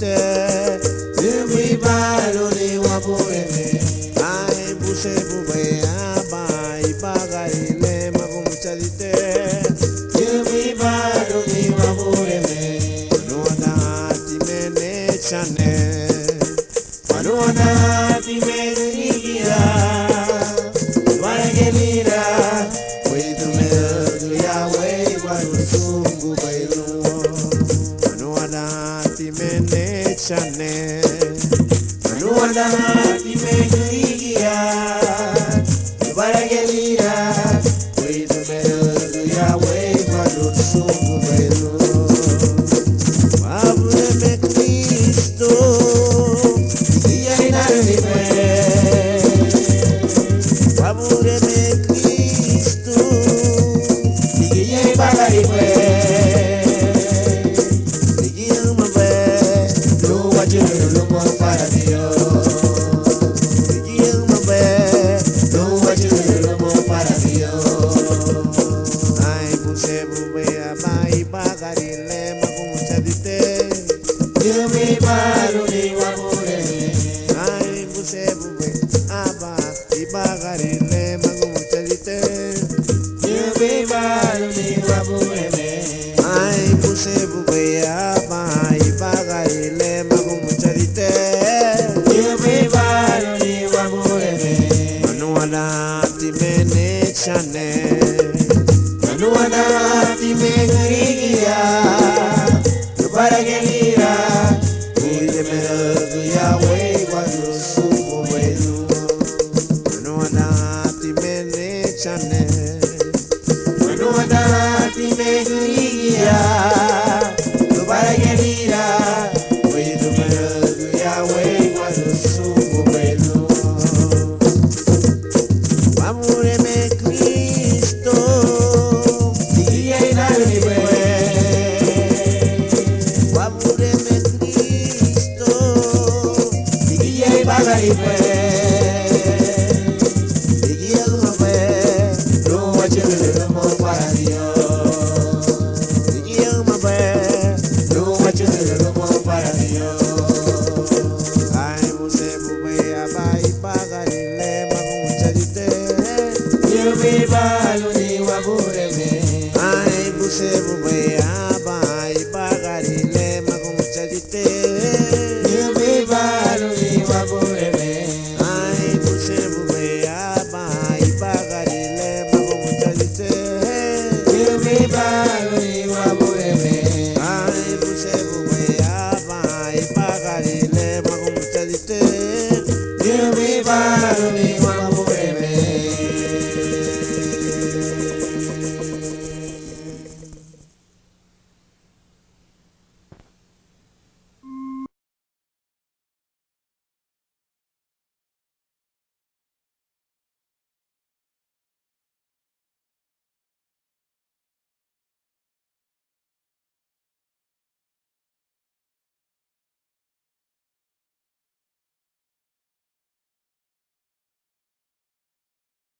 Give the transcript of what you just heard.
dite. Yumi balo ni wapureme. Ai buse bube aba ibaga ile magumcha dite. Yumi balo ni wapureme. Nuada timene chane. Nuada timene niya. Waragelira. Wait a minute, Yahweh, what sungu bailu. Manuada timene chane. Manuada timene Waragelira. Wait a minute, Yahweh, what sungu bailu. Abre me Cristo. Iya inari me. Abre me Cristo. Iya bagari me. Yumi balo ni wapureme. Ai buse bube aba ibagari le magumucha dite. Yumi balo ni wapureme. Ai buse bube aba ibagari le magumucha dite. Yumi balo ni wapureme. Manuada timene chane. Manuada timengrigia. Waragelira. Yahweh, what you so well. Manuada timene chane. Manuada timengrigia. Waragelira. Yahweh, what you so well. Amureme Cristo. Diya inarime. Bagari pe, digia luma pe, lo wachele lo mo para Dios. Digia luma pe, lo wachele lo mo para Dios. Ai buse bube abai bagari le magumucha dite. Yumi balo ni wapureme. Ai buse bube